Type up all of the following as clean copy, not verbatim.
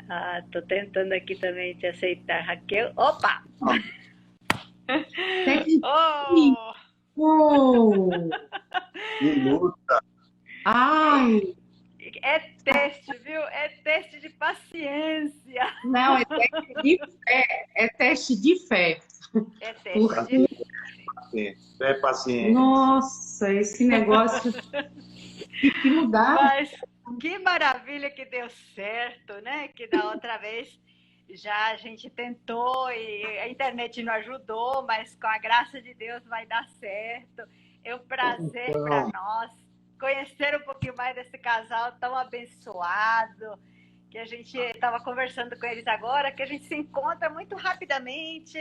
Ah, tô tentando aqui também te aceitar, Raquel. Opa! Teste. Oh! Oh, Que luta. ai, É teste, viu? É teste de paciência. não, é teste de fé, é teste de fé. É teste de Porque, É paciente. nossa, esse negócio tive que mudar. Mas que maravilha que deu certo, né? Que da outra vez já a gente tentou e a internet não ajudou, mas com a graça de Deus vai dar certo. É um prazer para Então, nós conhecer um pouquinho mais desse casal tão abençoado, que a gente estava conversando com eles agora, que a gente se encontra muito rapidamente,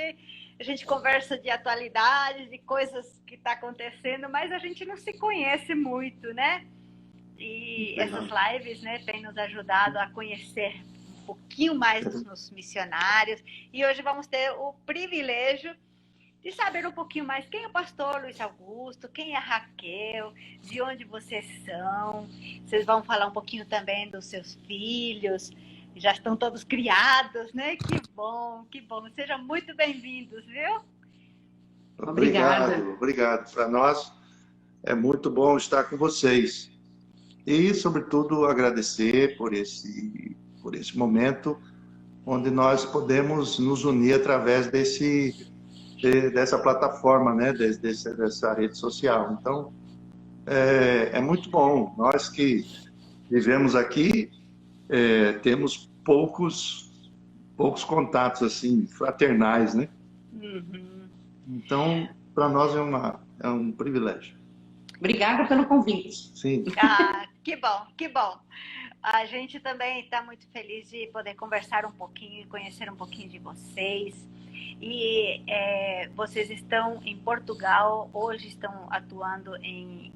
a gente conversa de atualidades, de coisas que está acontecendo, mas a gente não se conhece muito, né? E essas lives, né, têm nos ajudado a conhecer um pouquinho mais dos nossos missionários. E hoje vamos ter o privilégio de saber um pouquinho mais quem é o pastor Luiz Augusto, quem é a Raquel, de onde vocês são. Vocês vão falar um pouquinho também dos seus filhos. Já estão todos criados, né? Que bom, que bom. Sejam muito bem-vindos, viu? Obrigada. Obrigado. Para nós é muito bom estar com vocês. E, sobretudo, agradecer por esse momento onde nós podemos nos unir através dessa plataforma, né? Dessa rede social. Então, é muito bom. Nós que vivemos aqui, temos poucos contatos assim fraternais, né? Uhum. Então, para nós é um privilégio. Obrigada pelo convite. Sim. Ah, que bom, que bom. A gente também está muito feliz de poder conversar um pouquinho, conhecer um pouquinho de vocês. E vocês estão em Portugal, hoje estão atuando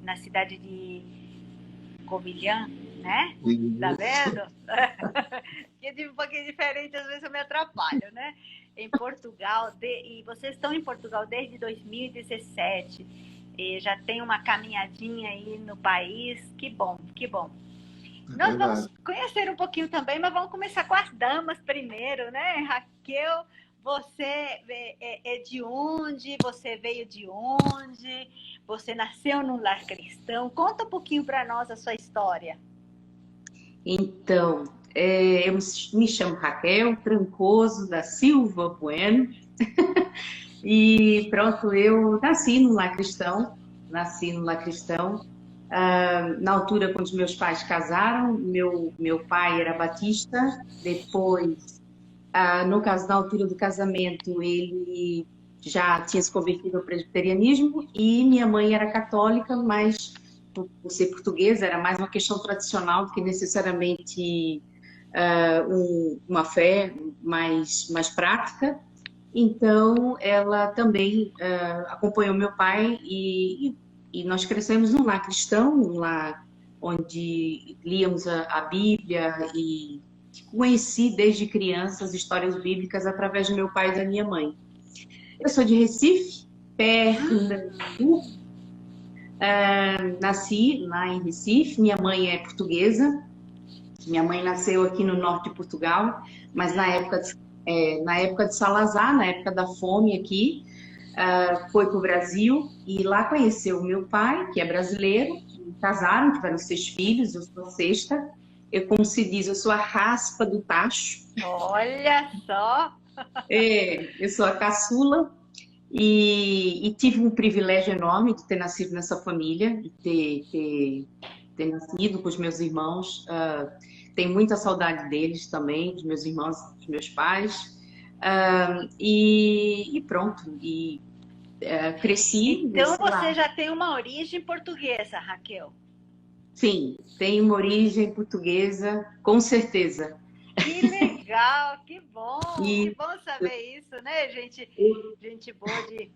na cidade de Covilhã, né? Tá vendo? Que é um pouquinho diferente, às vezes eu me atrapalho, né? Em Portugal, e vocês estão em Portugal desde 2017, e já tem uma caminhadinha aí no país, que bom, que bom. Nós vamos conhecer um pouquinho também, mas vamos começar com as damas primeiro, né? Raquel, você é de onde? Você veio de onde? Você nasceu num lar cristão? Conta um pouquinho para nós a sua história. Então, eu me chamo Raquel Trancoso da Silva Bueno. E pronto, eu nasci no lar cristão. Na altura, quando os meus pais casaram, meu pai era batista. Depois, no caso, na altura do casamento, ele já tinha se convertido ao presbiterianismo e minha mãe era católica, mas por ser portuguesa era mais uma questão tradicional do que necessariamente uma fé mais prática. Então, ela também acompanhou meu pai e nós crescemos num lar cristão, num lar onde líamos a Bíblia e conheci desde criança as histórias bíblicas através do meu pai e da minha mãe. Eu sou de Recife, Pernambuco. Nasci lá em Recife, minha mãe é portuguesa. Minha mãe nasceu aqui no norte de Portugal, mas na época de Salazar, na época da fome aqui, foi para o Brasil e lá conheceu o meu pai, que é brasileiro, casaram, tiveram 6 filhos, eu sou a sexta. Como se diz, eu sou a raspa do tacho. Olha só! Eu sou a caçula e tive um privilégio enorme de ter nascido nessa família, de ter nascido com os meus irmãos. Tenho muita saudade deles também, dos meus irmãos, dos meus pais. E pronto, cresci. Então você já tem uma origem portuguesa, Raquel? Sim, tenho uma origem portuguesa, com certeza. Que legal, que bom saber isso, né, gente? Gente boa de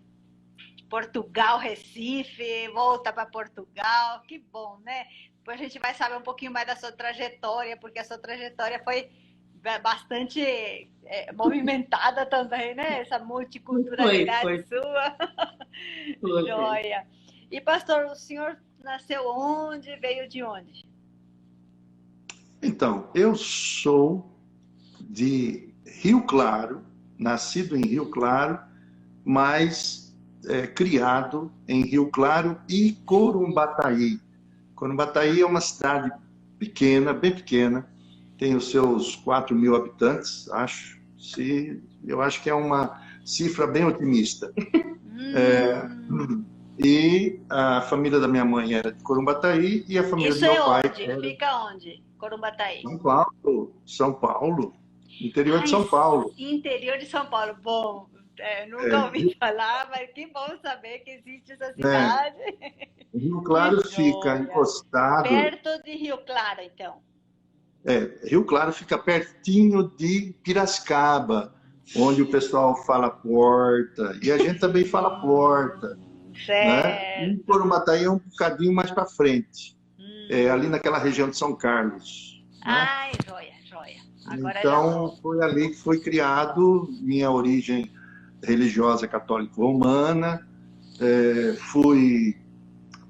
Portugal, Recife, volta para Portugal, que bom, né? Depois a gente vai saber um pouquinho mais da sua trajetória, porque a sua trajetória foi bastante movimentada também, né? Essa multiculturalidade sua. Joia. E pastor, o senhor nasceu onde? Veio de onde? Então, eu sou de Rio Claro, nascido em Rio Claro, mas criado em Rio Claro e Corumbataí. Corumbataí é uma cidade pequena, bem pequena, tem os seus 4.000 habitantes, acho. Eu acho que é uma cifra bem otimista. E a família da minha mãe era de Corumbataí e a família Isso do meu pai onde? era Fica onde? Corumbataí. São Paulo. São Paulo. Interior de São Paulo. Interior de São Paulo. Bom, nunca É, ouvi falar, mas que bom saber que existe essa né? cidade. Rio Claro Que fica joia. encostado. Perto de Rio Claro, então. Rio Claro fica pertinho de Piracicaba, onde o pessoal fala porta, e a gente também fala porta, né? E Certo. Corumbataí é um bocadinho mais para frente, ali naquela região de São Carlos, né? Ai, joia, joia. Agora já Então, tô. foi ali que foi criado minha origem religiosa católica romana.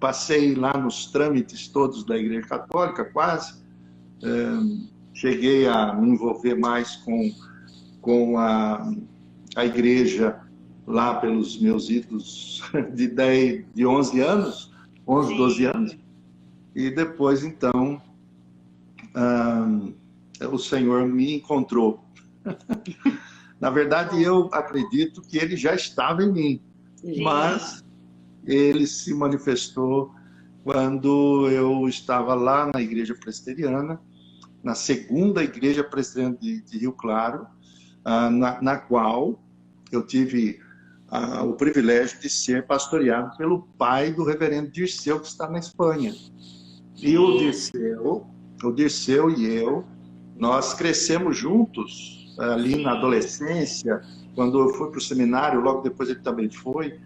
Passei lá nos trâmites todos da Igreja Católica, quase. Cheguei a me envolver mais com a igreja lá pelos meus idos de 11 anos, 11, 12 anos. Sim. E depois, então, o Senhor me encontrou. Na verdade, eu acredito que ele já estava em mim, Sim. mas ele se manifestou quando eu estava lá na igreja presbiteriana, na segunda igreja presbiteriana de Rio Claro, na qual eu tive o privilégio de ser pastoreado pelo pai do reverendo Dirceu, que está na Espanha. E o Dirceu e eu, nós crescemos juntos ali na adolescência, quando eu fui para o seminário, logo depois ele também foi,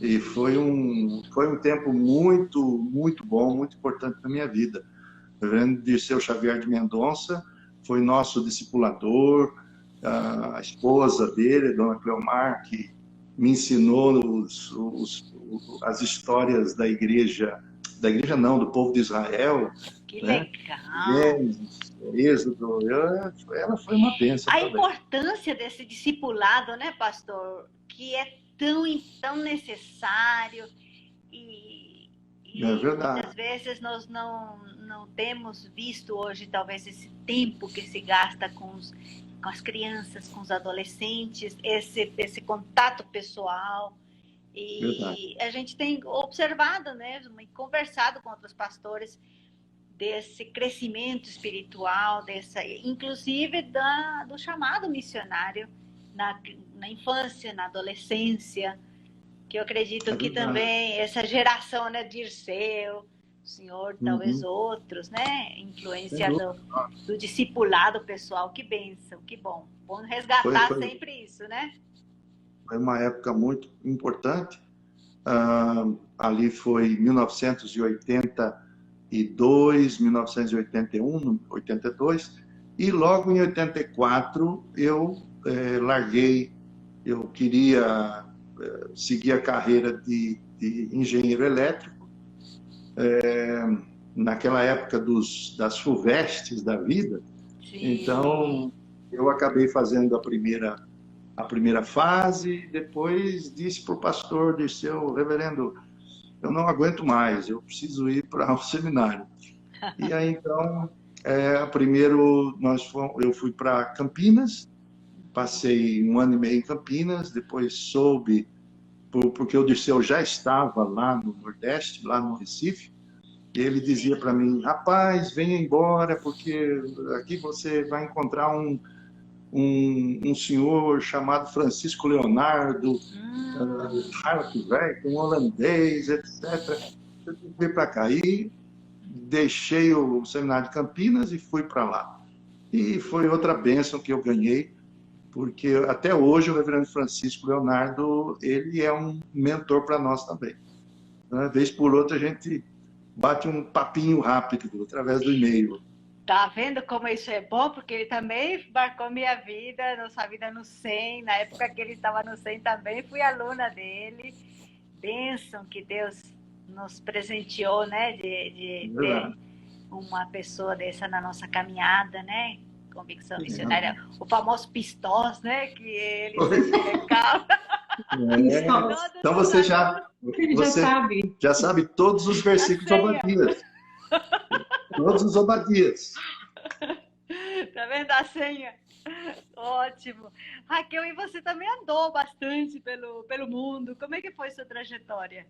e foi um tempo muito, muito bom, muito importante na minha vida. O reverendo Dirceu Xavier de Mendonça foi nosso discipulador, a esposa dele, Dona Cleomar, que me ensinou as histórias da igreja não, do povo de Israel. Que né? legal. Êxodo, ela foi uma bênção A também. importância desse discipulado, né, pastor? Que é tão necessário e É verdade. muitas vezes nós não temos visto hoje, talvez, esse tempo que se gasta com as crianças, com os adolescentes, esse contato pessoal. E Verdade. a gente tem observado, né, e conversado com outros pastores desse crescimento espiritual, inclusive do chamado missionário na infância, na adolescência, que eu acredito que também essa geração, né, Dirceu, o senhor, talvez outros, né, influência do discipulado pessoal, que bênção, que bom. Bom resgatar sempre isso, né? Foi uma época muito importante. Ali foi 1982, 1981, 82, e logo em 84 eu larguei, eu queria seguir a carreira de engenheiro elétrico, naquela época das FUVESTs da vida. Sim. Então eu acabei fazendo a primeira fase, depois disse para o pastor, reverendo, eu não aguento mais, eu preciso ir para o seminário. E aí, então, primeiro eu fui para Campinas, passei 1 ano e meio em Campinas, depois soube, porque o Dirceu já estava lá no Nordeste, lá no Recife, e ele dizia para mim, rapaz, venha embora, porque aqui você vai encontrar um senhor chamado Francisco Leonardo, um holandês, etc. Eu fui para cá e deixei o seminário de Campinas e fui para lá. E foi outra bênção que eu ganhei, porque até hoje o reverendo Francisco Leonardo, ele é um mentor para nós também. Uma vez por outra a gente bate um papinho rápido através do e-mail. Tá vendo como isso é bom? Porque ele também marcou minha vida, nossa vida no SEM. Na época que ele estava no SEM também, fui aluna dele. Bênção que Deus nos presenteou, né? De ter uma pessoa dessa na nossa caminhada, né? Convicção Missionária, o famoso Pistós, né? Que ele certificava. Então você já sabe todos os versículos Obadias. Todos os Obadias. Tá vendo a senha? Ótimo. Raquel, e você também andou bastante pelo mundo. Como é que foi sua trajetória?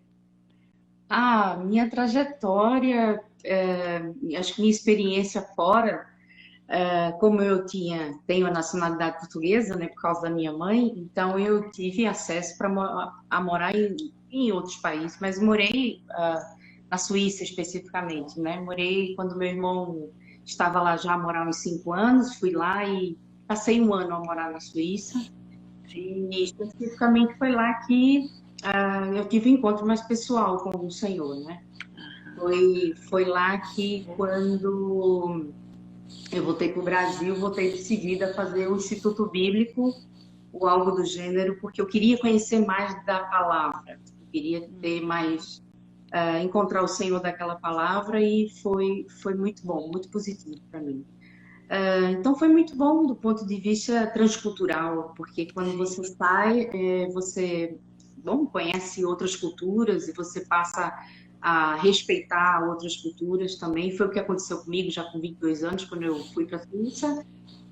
Minha trajetória, acho que minha experiência fora, como eu tenho a nacionalidade portuguesa, né, por causa da minha mãe, então eu tive acesso a morar em outros países, mas morei na Suíça especificamente, né? Morei quando meu irmão estava lá já a morar uns 5 anos, fui lá e passei 1 ano a morar na Suíça. Sim. E especificamente foi lá que eu tive um encontro mais pessoal com o Senhor, né? Foi lá que quando eu voltei para o Brasil, voltei decidida a fazer o Instituto Bíblico ou algo do gênero, porque eu queria conhecer mais da palavra, eu queria ter mais, encontrar o Senhor daquela palavra, e foi muito bom, muito positivo para mim. Então foi muito bom do ponto de vista transcultural, porque quando você sai, você conhece outras culturas e você passa a respeitar outras culturas também. Foi o que aconteceu comigo já com 22 anos, quando eu fui para a Suíça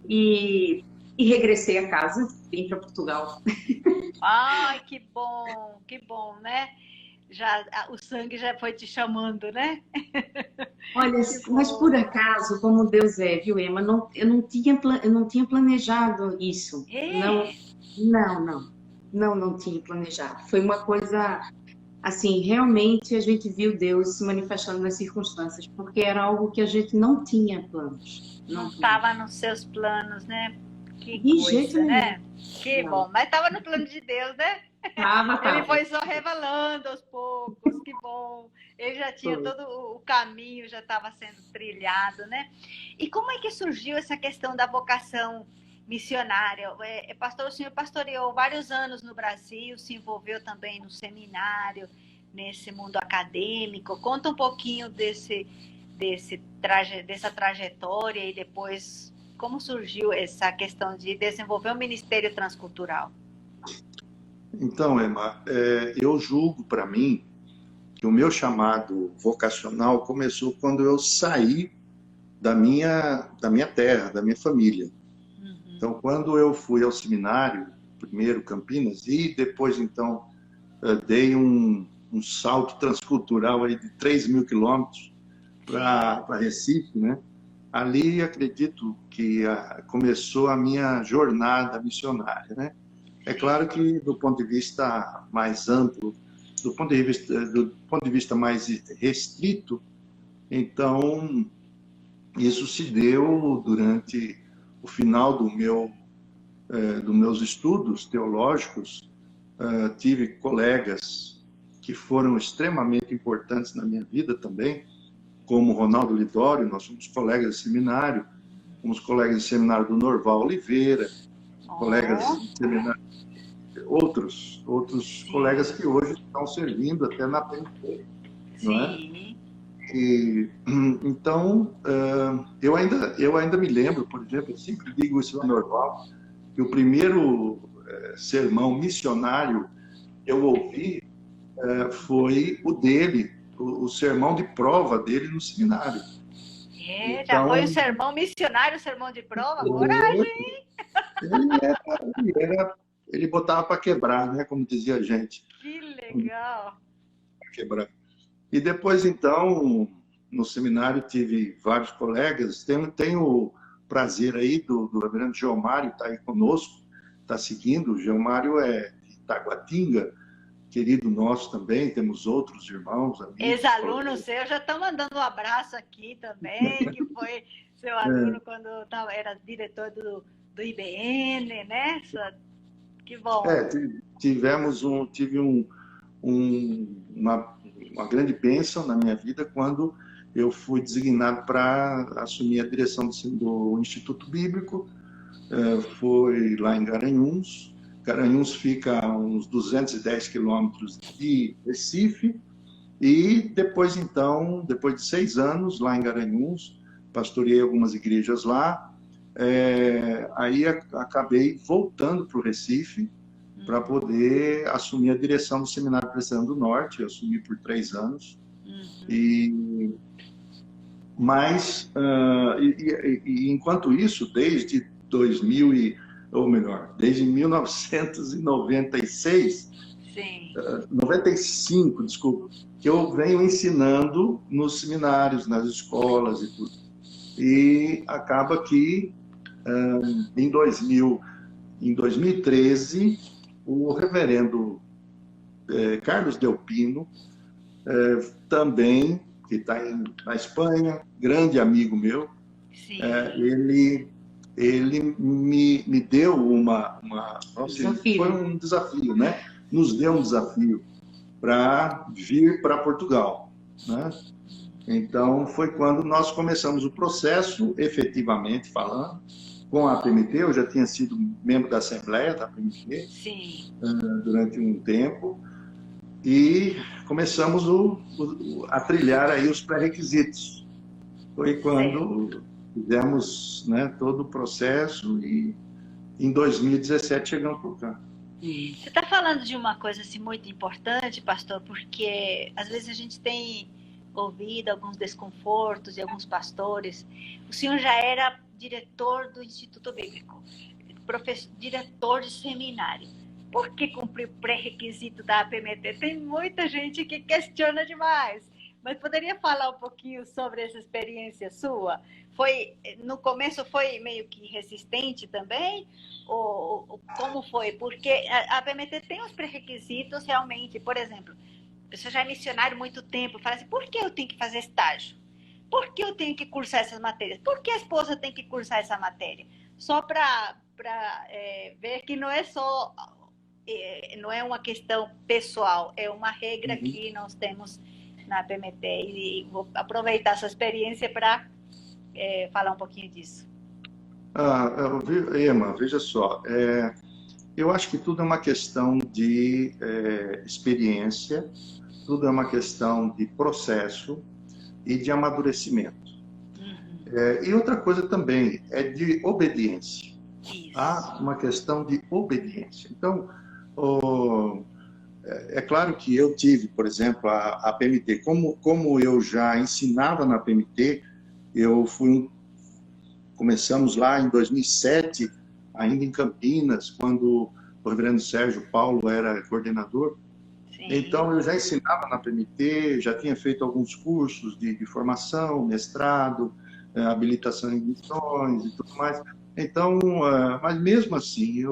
e regressei a casa, vim para Portugal. Ai, que bom, né? O sangue já foi te chamando, né? Olha, mas por acaso, como Deus é, viu, Emma? Eu não tinha planejado isso. Não tinha planejado. Foi uma coisa, assim, realmente a gente viu Deus se manifestando nas circunstâncias, porque era algo que a gente não tinha planos. Não estava nos seus planos, né? Que de coisa, jeito né? nenhum. Que bom, mas estava no plano de Deus, né? Ele foi só revelando aos poucos, que bom. Ele já tinha todo o caminho, já estava sendo trilhado, né? E como é que surgiu essa questão da vocação missionária? Pastor, o senhor pastoreou vários anos no Brasil, se envolveu também no seminário, nesse mundo acadêmico. Conta um pouquinho dessa trajetória e depois como surgiu essa questão de desenvolver um ministério transcultural. Então, Emma, eu julgo para mim que o meu chamado vocacional começou quando eu saí da minha terra, da minha família. Uhum. Então, quando eu fui ao seminário, primeiro Campinas, e depois, então, dei um salto transcultural aí de 3.000 quilômetros para Recife, né? Ali, acredito que começou a minha jornada missionária, né? É claro que, do ponto de vista mais amplo, do ponto de vista mais restrito, então, isso se deu durante o final dos meus estudos teológicos. Tive colegas que foram extremamente importantes na minha vida também, como Ronaldo Lidório. Nós somos colegas de seminário, fomos colegas de seminário do Norval Oliveira, colegas de seminário, outros colegas que hoje estão servindo até na PNP, não é? Então, eu ainda me lembro, por exemplo, eu sempre digo isso no Norval, que o primeiro sermão missionário que eu ouvi foi o dele, o sermão de prova dele no seminário. Já foi o sermão missionário, o sermão de prova? Coragem, hein? Ele botava para quebrar, né? Como dizia a gente. Que legal! Para quebrar. E depois, então, no seminário tive vários colegas. Tenho o prazer aí do reverendo Geomário estar aí conosco, está seguindo. O Geomário é de Taguatinga, querido nosso também. Temos outros irmãos, amigos. Ex-aluno seu, já estão mandando um abraço aqui também, que foi seu aluno quando era diretor do IBN, né? Que bom. Tive uma grande bênção na minha vida quando eu fui designado para assumir a direção do Instituto Bíblico. Foi lá em Garanhuns. Garanhuns fica a uns 210 quilômetros de Recife. E depois, então, depois de 6 anos lá em Garanhuns, pastoreei algumas igrejas lá. aí acabei voltando para o Recife para poder assumir a direção do Seminário Presbiteriano do Norte. Eu assumi por 3 anos. Mas, enquanto isso, desde 1996, Sim. 95, desculpa, que eu venho ensinando nos seminários, nas escolas e tudo. E acaba que, em 2013, o reverendo Carlos Delpino, também, que está na Espanha, grande amigo meu, ele me deu foi um desafio, né? Nos deu um desafio para vir para Portugal, né? Então, foi quando nós começamos o processo, efetivamente falando, com a APMT. Eu já tinha sido membro da Assembleia da APMT durante um tempo, e começamos a trilhar aí os pré-requisitos. Foi quando fizemos, né, todo o processo, e em 2017 chegamos por cá. Você está falando de uma coisa assim, muito importante, pastor, porque às vezes a gente tem ouvido alguns desconfortos de alguns pastores. O senhor já era diretor do Instituto Bíblico, diretor de seminário. Por que cumprir o pré-requisito da APMT? Tem muita gente que questiona demais. Mas poderia falar um pouquinho sobre essa experiência sua? No começo foi meio que resistente também? Ou como foi? Porque a APMT tem os pré-requisitos realmente. Por exemplo, você já é missionário há muito tempo, fala assim, por que eu tenho que fazer estágio? Por que eu tenho que cursar essas matérias? Por que a esposa tem que cursar essa matéria? Só para ver que não é só... não é uma questão pessoal, é uma regra que nós temos na APMT, e vou aproveitar essa experiência para falar um pouquinho disso. Ema, veja só, eu acho que tudo é uma questão de experiência, tudo é uma questão de processo e de amadurecimento. E outra coisa também é de obediência. Isso. Há uma questão de obediência. Então, é claro que eu tive, por exemplo, a PMT. Como eu já ensinava na PMT, começamos lá em 2007, ainda em Campinas, quando o reverendo Sérgio Paulo era coordenador. Sim. Então, eu já ensinava na PMT, já tinha feito alguns cursos de formação, mestrado, habilitação em missões e tudo mais. Então, mas mesmo assim,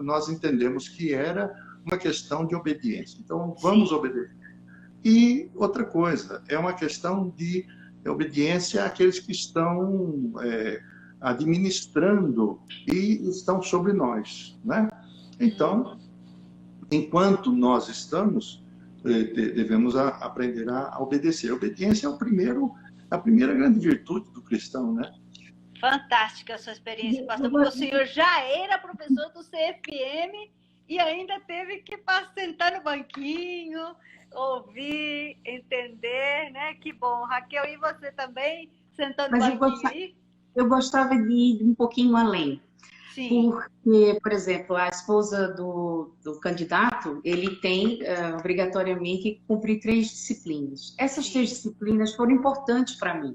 nós entendemos que era uma questão de obediência. Então, vamos obedecer. E outra coisa, é uma questão de obediência àqueles que estão administrando e estão sobre nós, né? Então, enquanto nós estamos, devemos aprender a obedecer. A obediência é a primeira grande virtude do cristão, né? Fantástica a sua experiência, pastor, porque o senhor já era professor do CFM e ainda teve que sentar no banquinho, ouvir, entender, né? Que bom. Raquel, e você também, sentando no banquinho? Eu gostava de ir um pouquinho além. Sim. Porque, por exemplo, a esposa do candidato, ele tem obrigatoriamente que cumprir 3 disciplinas. Essas 3 disciplinas foram importantes para mim.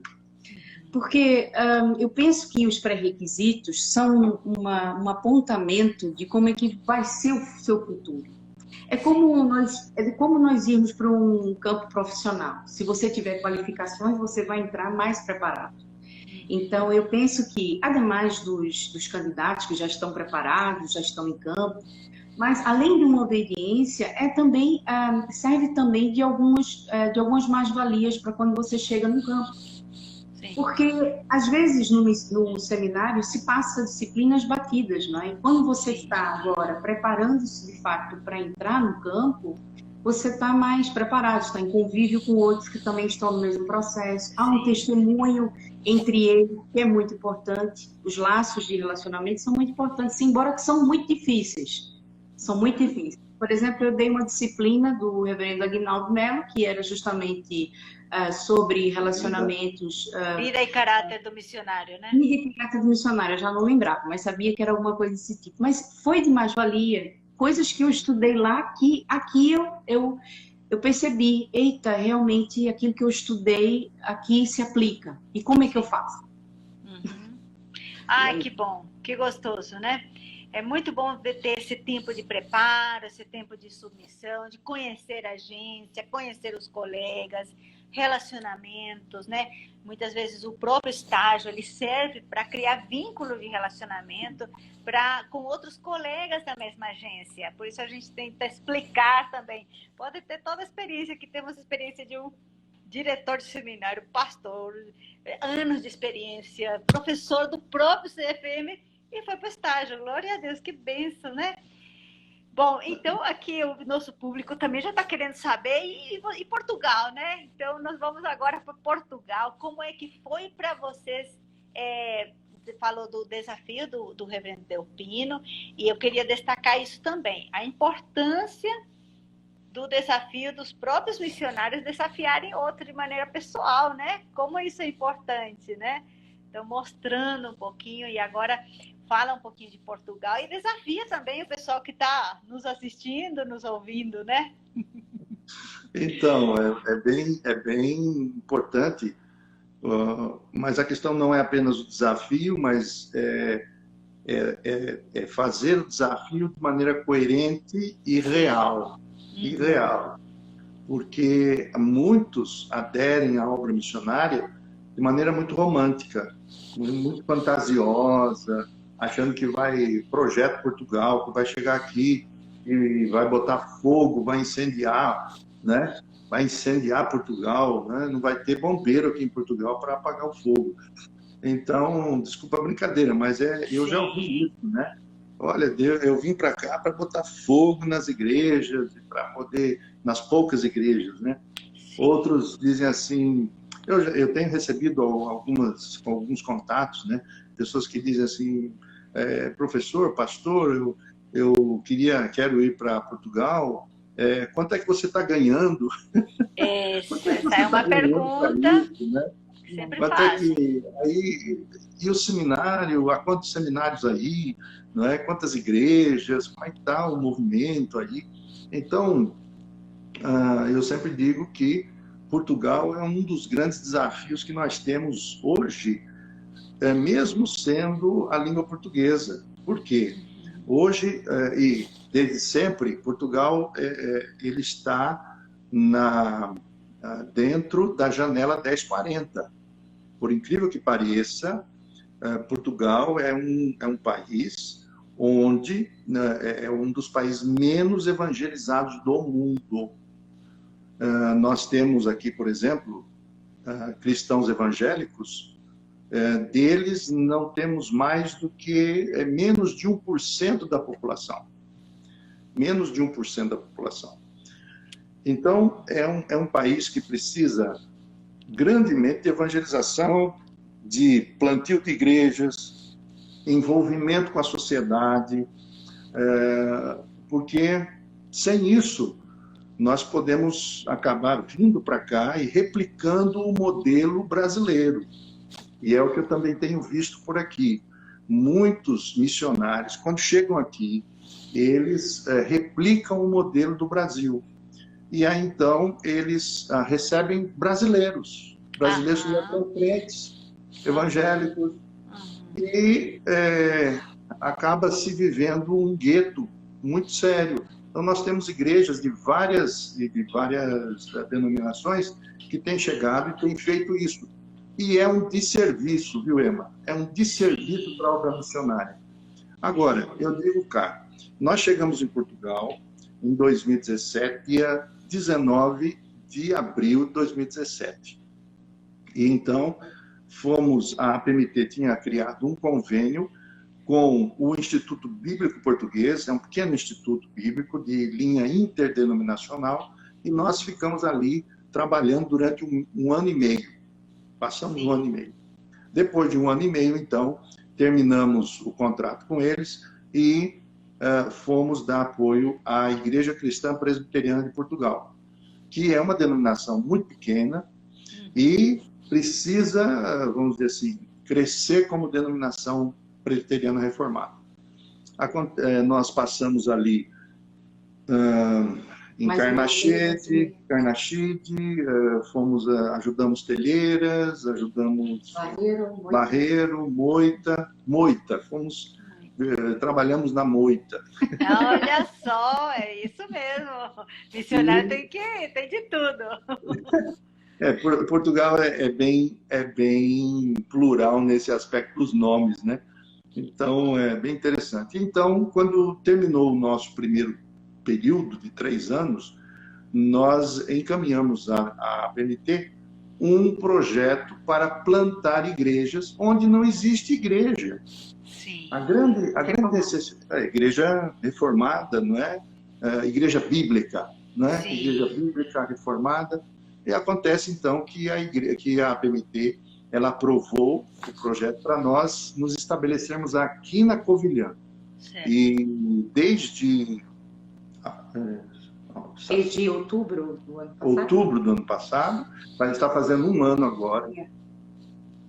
Porque eu penso que os pré-requisitos são um apontamento de como é que vai ser o seu futuro. É como nós irmos para um campo profissional. Se você tiver qualificações, você vai entrar mais preparado. Então, eu penso que, ademais dos candidatos que já estão preparados, já estão em campo, mas, além de uma obediência, serve também de algumas mais-valias para quando você chega no campo. Porque, às vezes, no seminário se passa disciplinas batidas, não é? Quando você está agora preparando-se, de fato, para entrar no campo, você está mais preparado, está em convívio com outros que também estão no mesmo processo. Há um testemunho entre eles, que é muito importante. Os laços de relacionamento são muito importantes, embora que são muito difíceis. São muito difíceis. Por exemplo, eu dei uma disciplina do reverendo Aguinaldo Mello, que era justamente sobre relacionamentos... Vida e caráter do missionário, né? Vida e caráter do missionário, eu já não lembrava, mas sabia que era alguma coisa desse tipo. Mas foi de mais-valia, coisas que eu estudei lá, que aqui eu percebi, eita, realmente aquilo que eu estudei aqui se aplica. E como é que eu faço? Uhum. Ai, que bom, que gostoso, né? É muito bom ter esse tempo de preparo, esse tempo de submissão, de conhecer a agência, conhecer os colegas, relacionamentos, né? Muitas vezes o próprio estágio ele serve para criar vínculo de relacionamento com outros colegas da mesma agência. Por isso a gente tenta explicar também. Pode ter toda a experiência, que temos experiência de um diretor de seminário, pastor, anos de experiência, professor do próprio CFM, e foi para o estágio. Glória a Deus, que bênção, né? Bom, então aqui o nosso público também já está querendo saber, e Portugal, né? Então nós vamos agora para Portugal. Como é que foi para vocês? Você falou do desafio do reverendo Delpino, e eu queria destacar isso também, a importância do desafio dos próprios missionários desafiarem outro de maneira pessoal, né? Como isso é importante, né? Então, mostrando um pouquinho, e agora fala um pouquinho de Portugal e desafia também o pessoal que está nos assistindo, nos ouvindo, né? Então, é bem importante, mas a questão não é apenas o desafio, mas é fazer o desafio de maneira coerente e real. Irreal, porque muitos aderem à obra missionária de maneira muito romântica, muito fantasiosa, achando que vai projeto Portugal, que vai chegar aqui e vai botar fogo, vai incendiar, né? Vai incendiar Portugal, né? Não vai ter bombeiro aqui em Portugal para apagar o fogo. Então, desculpa a brincadeira, mas eu já ouvi isso, né? Olha, Deus, eu vim para cá para botar fogo nas igrejas, para poder, nas poucas igrejas, né? Outros dizem assim, eu tenho recebido alguns contatos, né? Pessoas que dizem assim, professor, pastor, eu quero ir para Portugal, quanto é que você está ganhando? Essa é uma pergunta isso, né? Que sempre fazem. E o seminário, há quantos seminários aí? Não é? Quantas igrejas, como é que está o movimento aí? Então, eu sempre digo que Portugal é um dos grandes desafios que nós temos hoje, mesmo sendo a língua portuguesa. Por quê? Hoje, e desde sempre, Portugal ele está dentro da janela 1040. Por incrível que pareça, Portugal é um país onde é um dos países menos evangelizados do mundo. Nós temos aqui, por exemplo, cristãos evangélicos, deles não temos mais do que menos de 1% da população. Menos de 1% da população. Então, é um país que precisa grandemente de evangelização, de plantio de igrejas, envolvimento com a sociedade, porque sem isso nós podemos acabar vindo para cá e replicando o modelo brasileiro. E é o que eu também tenho visto por aqui. Muitos missionários, quando chegam aqui, eles replicam o modelo do Brasil. E aí, então, eles recebem brasileiros crentes, evangélicos, e acaba se vivendo um gueto muito sério. Então, nós temos igrejas de várias denominações que têm chegado e têm feito isso. E é um desserviço, viu, Emma? É um desserviço para a obra missionária. Agora, eu digo cá, nós chegamos em Portugal em 2017, dia 19 de abril de 2017. E então, a APMT tinha criado um convênio com o Instituto Bíblico Português, é um pequeno instituto bíblico de linha interdenominacional, e nós ficamos ali trabalhando durante um ano e meio. Passamos um ano e meio. Depois de um ano e meio, então, terminamos o contrato com eles e fomos dar apoio à Igreja Cristã Presbiteriana de Portugal, que é uma denominação muito pequena e precisa, vamos dizer assim, crescer como denominação presbiteriana reformada. Nós passamos ali em Carnaxide, ajudamos Telheiras, ajudamos Barreiro, Moita, trabalhamos na Moita. Olha só, é isso mesmo. Missionário tem de tudo. Portugal é bem plural nesse aspecto dos nomes, né? Então, é bem interessante. Então, quando terminou o nosso primeiro período de 3 anos, nós encaminhamos à PMT um projeto para plantar igrejas onde não existe igreja. Sim. A grande necessidade, a igreja reformada, não é? Igreja bíblica, não é? Sim. Igreja bíblica reformada. E acontece, então, que a PMT ela aprovou o projeto para nós nos estabelecermos aqui na Covilhã. Certo. E desde outubro do ano passado. Outubro do ano passado, vai estar fazendo 1 ano agora.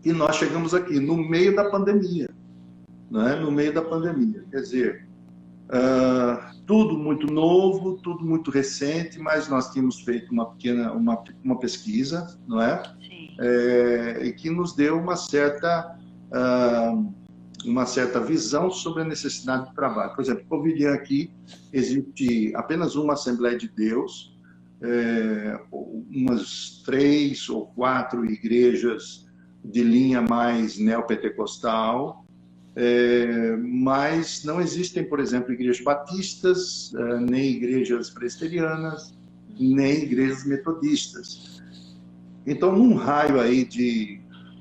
E nós chegamos aqui no meio da pandemia. Né? No meio da pandemia. Quer dizer, tudo muito novo, tudo muito recente, mas nós tínhamos feito uma pesquisa, não é? Sim. E que nos deu uma certa visão sobre a necessidade de trabalho. Por exemplo, em Covilhã aqui existe apenas uma Assembleia de Deus, umas 3 ou 4 igrejas de linha mais neopentecostal, mas não existem, por exemplo, igrejas batistas, nem igrejas presbiterianas, nem igrejas metodistas. Então, num raio aí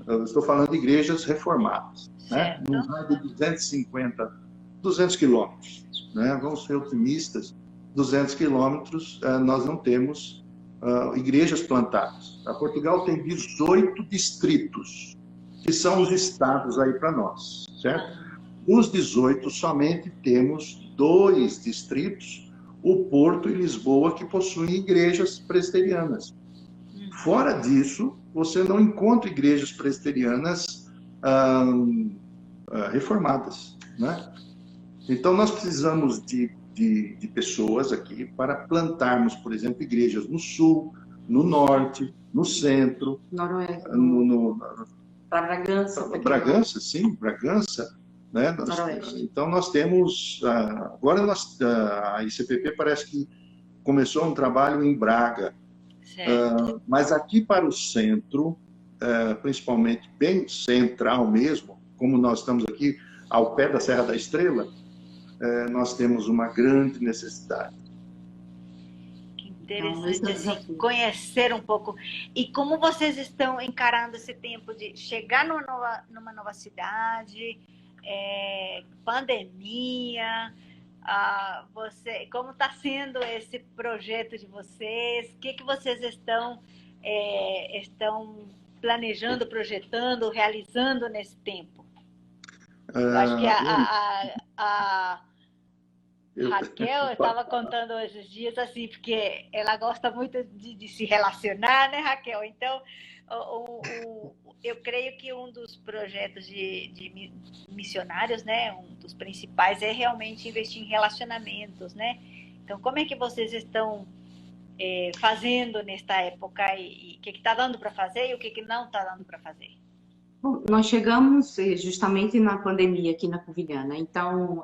eu estou falando de igrejas reformadas, né? Num raio de 200 quilômetros, né? Vamos ser otimistas, 200 quilômetros, nós não temos igrejas plantadas. Portugal tem 18 distritos, que são os estados aí para nós, certo? Os 18, somente temos 2 distritos, o Porto e Lisboa, que possuem igrejas presbiterianas. Fora disso, você não encontra igrejas presbiterianas reformadas, né? Então, nós precisamos de pessoas aqui para plantarmos, por exemplo, igrejas no sul, no norte, no centro, Noroeste, para Bragança. Bragança, sim, Bragança. Né? Então, nós temos... agora, a ICPP parece que começou um trabalho em Braga. Mas aqui para o centro, principalmente bem central mesmo, como nós estamos aqui ao pé da Serra da Estrela, nós temos uma grande necessidade. Que interessante assim, conhecer um pouco. E como vocês estão encarando esse tempo de chegar numa nova cidade, pandemia, como está sendo esse projeto de vocês? O que vocês estão planejando, projetando, realizando nesse tempo? Eu acho que a Raquel estava contando esses dias assim, porque ela gosta muito de se relacionar, né, Raquel? Então, eu creio que um dos projetos de missionários, né, um dos principais é realmente investir em relacionamentos, né? Então, como é que vocês estão fazendo nesta época e o que está dando para fazer e o que não está dando para fazer? Bom, nós chegamos justamente na pandemia aqui na Covilhã, né? Então,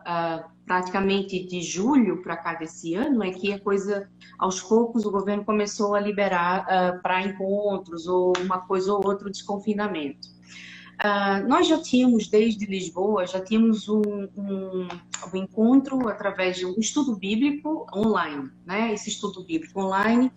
praticamente de julho para cá desse ano é que a coisa, aos poucos, o governo começou a liberar para encontros ou uma coisa ou outra de desconfinamento. Nós já tínhamos, desde Lisboa, um encontro através de um estudo bíblico online, né? Esse estudo bíblico online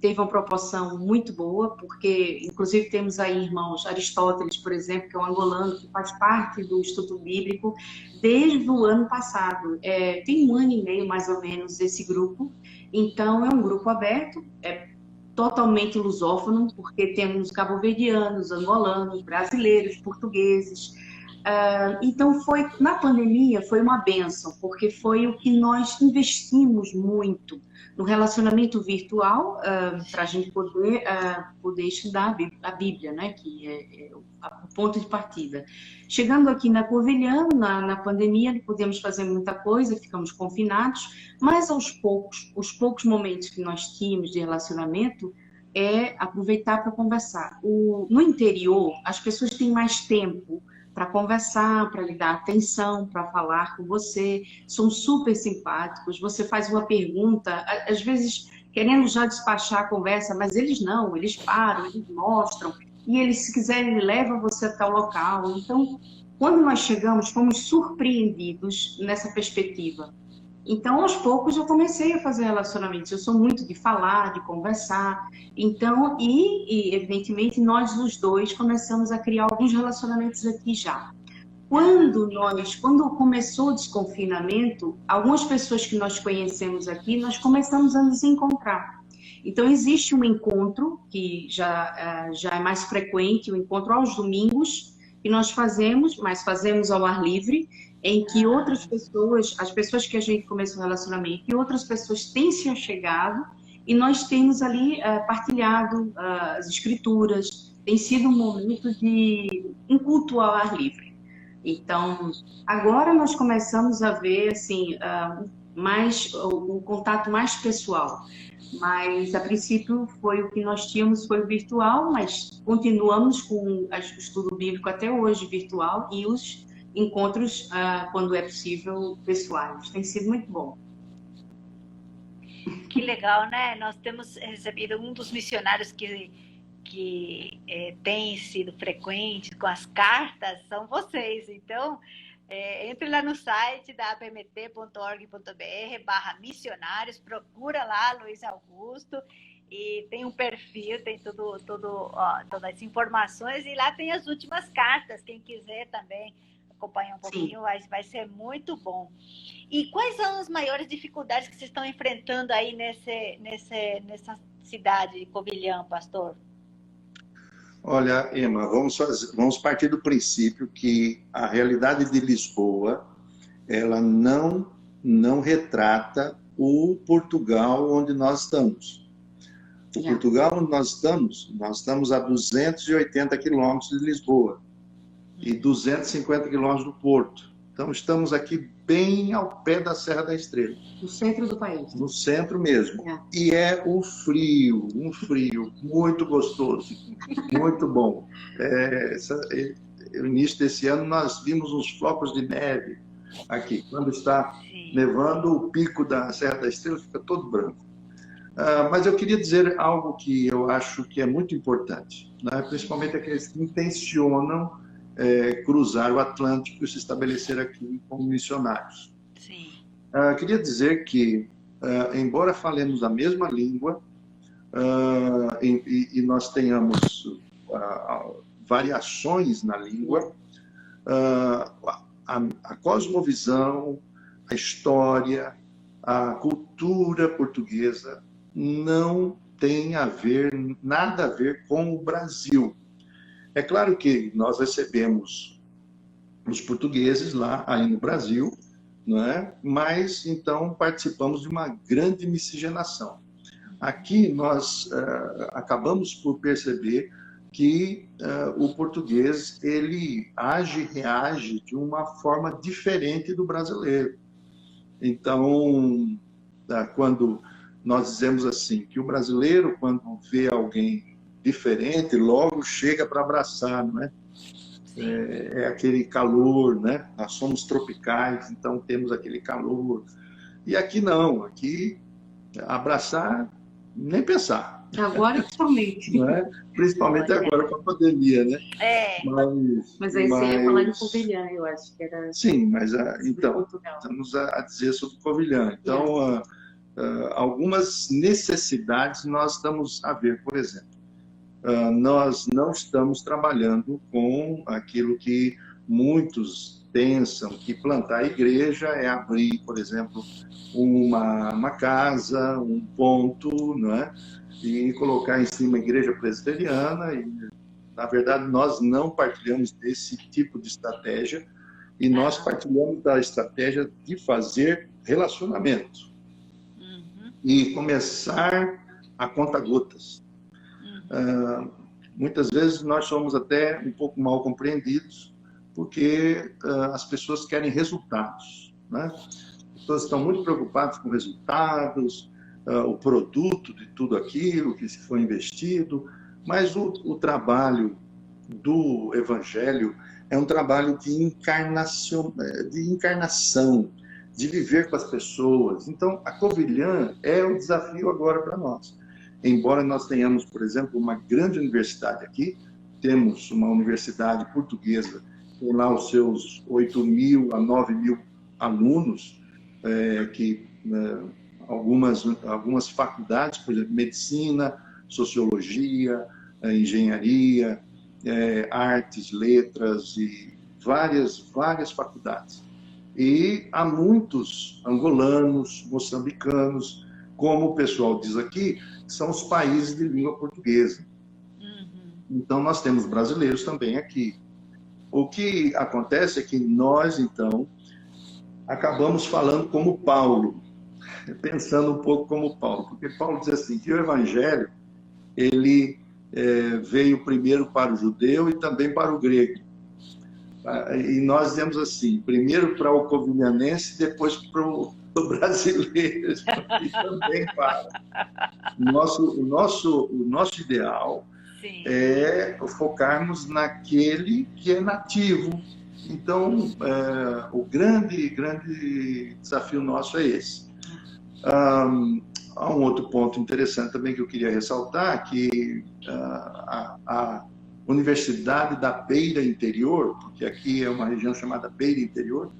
teve uma proporção muito boa, porque, inclusive, temos aí irmãos Aristóteles, por exemplo, que é um angolano que faz parte do estudo bíblico desde o ano passado. Tem 1 ano e meio, mais ou menos, esse grupo. Então, é um grupo aberto, totalmente lusófono, porque temos cabo-verdianos, angolanos, brasileiros, portugueses, Então, na pandemia, foi uma bênção, porque foi o que nós investimos muito no relacionamento virtual, para a gente poder estudar a Bíblia, né, que é o ponto de partida. Chegando aqui na Covilhã, na pandemia, não podemos fazer muita coisa, ficamos confinados, mas os poucos momentos que nós tínhamos de relacionamento, aproveitar para conversar. No interior, as pessoas têm mais tempo para conversar, para lhe dar atenção, para falar com você, são super simpáticos, você faz uma pergunta, às vezes querendo já despachar a conversa, mas eles não, eles param, eles mostram, e eles, se quiserem, levam você até o local. Então, quando nós chegamos, fomos surpreendidos nessa perspectiva. Então, aos poucos, eu comecei a fazer relacionamentos. Eu sou muito de falar, de conversar. Então, evidentemente, nós os dois começamos a criar alguns relacionamentos aqui já. Quando começou o desconfinamento, algumas pessoas que nós conhecemos aqui, nós começamos a nos encontrar. Então, existe um encontro que já é mais frequente, o encontro aos domingos, que nós fazemos, mas fazemos ao ar livre, em que outras pessoas, as pessoas que a gente começou o relacionamento, e outras pessoas têm se achegado, e nós temos ali partilhado as escrituras, tem sido um momento de um culto ao ar livre. Então, agora nós começamos a ver assim, mais o contato mais pessoal, mas a princípio foi o que nós tínhamos, foi o virtual, mas continuamos com o estudo bíblico até hoje virtual, e os encontros, quando é possível, pessoais. Tem sido muito bom. Que legal, né? Nós temos recebido um dos missionários que tem sido frequente com as cartas, são vocês. Então, entre lá no site da apmt.org.br/missionários, procura lá Luiz Augusto, e tem um perfil, tem todas as informações, e lá tem as últimas cartas, quem quiser também acompanhar um pouquinho, vai ser muito bom. E quais são as maiores dificuldades que vocês estão enfrentando aí nessa cidade de Covilhã, pastor? Olha, Emma, vamos partir do princípio que a realidade de Lisboa, ela não retrata o Portugal onde nós estamos. O Portugal onde nós estamos a 280 quilômetros de Lisboa e 250 quilômetros do Porto. Então, estamos aqui bem ao pé da Serra da Estrela. No centro do país. No centro mesmo. E é um frio muito gostoso, muito bom. No início desse ano, nós vimos uns flocos de neve aqui. Quando está nevando, o pico da Serra da Estrela fica todo branco. Mas eu queria dizer algo que eu acho que é muito importante, né? Principalmente aqueles que intencionam cruzar o Atlântico e se estabelecer aqui como missionários. Sim. Queria dizer que, embora falemos a mesma língua e nós tenhamos variações na língua, a cosmovisão, a história, a cultura portuguesa não tem nada a ver com o Brasil. É claro que nós recebemos os portugueses lá aí no Brasil, não é? Mas então participamos de uma grande miscigenação. Aqui nós acabamos por perceber que o português ele reage de uma forma diferente do brasileiro. Então, quando nós dizemos assim, que o brasileiro, quando vê alguém diferente, logo chega para abraçar, não é? É aquele calor, né? Nós somos tropicais, então temos aquele calor. E aqui não, aqui abraçar, nem pensar. Agora, principalmente. Não é? Principalmente agora com a pandemia, né? Mas aí você ia falar de Covilhã, eu acho que era... Sim, mas então, estamos a dizer sobre Covilhã. Então, algumas necessidades nós estamos a ver, por exemplo. Nós não estamos trabalhando com aquilo que muitos pensam, que plantar a igreja é abrir, por exemplo, uma casa, um ponto, não é? E colocar em cima a igreja presbiteriana. E Na verdade, nós não partilhamos desse tipo de estratégia e nós partilhamos da estratégia de fazer relacionamento e começar a conta-gotas. Muitas vezes nós somos até um pouco mal compreendidos porque as pessoas querem resultados, né? As pessoas estão muito preocupadas com resultados, o produto de tudo aquilo que se foi investido, mas o trabalho do Evangelho é um trabalho de encarnação, de viver com as pessoas. Então, a Covilhã é um desafio agora para nós. Embora nós tenhamos, por exemplo, uma grande universidade aqui, temos uma universidade portuguesa, tem lá os seus 8.000 a 9.000 alunos, algumas faculdades, por exemplo, medicina, sociologia, engenharia, artes, letras e várias faculdades. E há muitos angolanos, moçambicanos, como o pessoal diz aqui, são os países de língua portuguesa. Então, nós temos brasileiros também aqui. O que acontece é que nós, então, acabamos falando como Paulo, pensando um pouco como Paulo, porque Paulo diz assim, que o Evangelho, ele veio primeiro para o judeu e também para o grego. E nós dizemos assim, primeiro para o covilhanense, depois para o brasileiro, e também para. O nosso ideal Sim. É focarmos naquele que é nativo. Então, o grande desafio nosso é esse. Há um outro ponto interessante também que eu queria ressaltar, que a Universidade da Beira Interior, porque aqui é uma região chamada Beira Interior,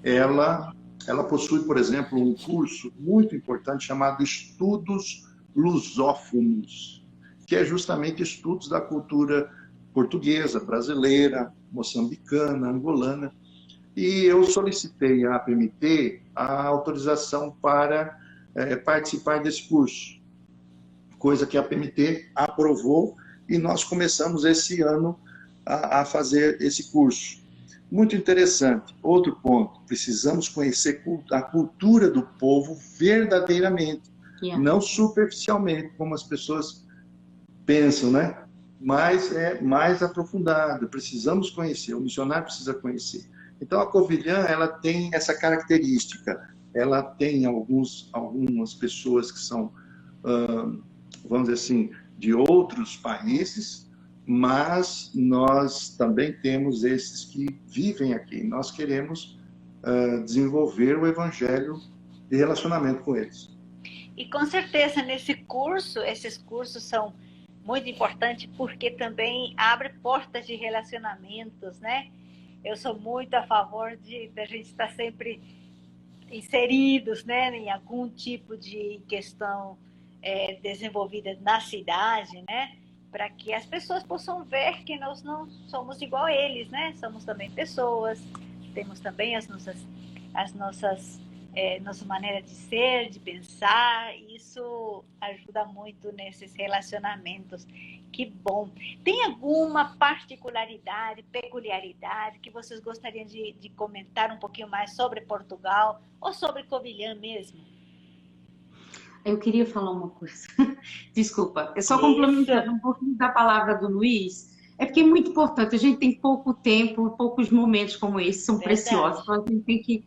ela possui, por exemplo, um curso muito importante chamado Estudos Lusófonos, que é justamente estudos da cultura portuguesa, brasileira, moçambicana, angolana. E eu solicitei à APMT a autorização para participar desse curso, coisa que a APMT aprovou e nós começamos esse ano a fazer esse curso. Muito interessante. Outro ponto, precisamos conhecer a cultura do povo verdadeiramente, não superficialmente, como as pessoas pensam, né? Mas é mais aprofundado, precisamos conhecer, o missionário precisa conhecer. Então, a Covilhã, ela tem essa característica, ela tem algumas pessoas que são, vamos dizer assim, de outros países, mas nós também temos esses que vivem aqui. Nós queremos desenvolver o evangelho de relacionamento com eles. E com certeza, esses cursos são muito importantes porque também abre portas de relacionamentos, né? Eu sou muito a favor da gente estar sempre inseridos, né, em algum tipo de questão desenvolvida na cidade, né, para que as pessoas possam ver que nós não somos igual a eles, né, somos também pessoas, temos também nossa maneira de ser, de pensar, isso ajuda muito nesses relacionamentos. Que bom! Tem alguma particularidade, peculiaridade que vocês gostariam de comentar um pouquinho mais sobre Portugal ou sobre Covilhã mesmo? Eu queria falar uma coisa. Desculpa, eu só complementando um pouquinho da palavra do Luiz. É porque é muito importante, a gente tem pouco tempo, poucos momentos como esse, são preciosos, então a gente tem que...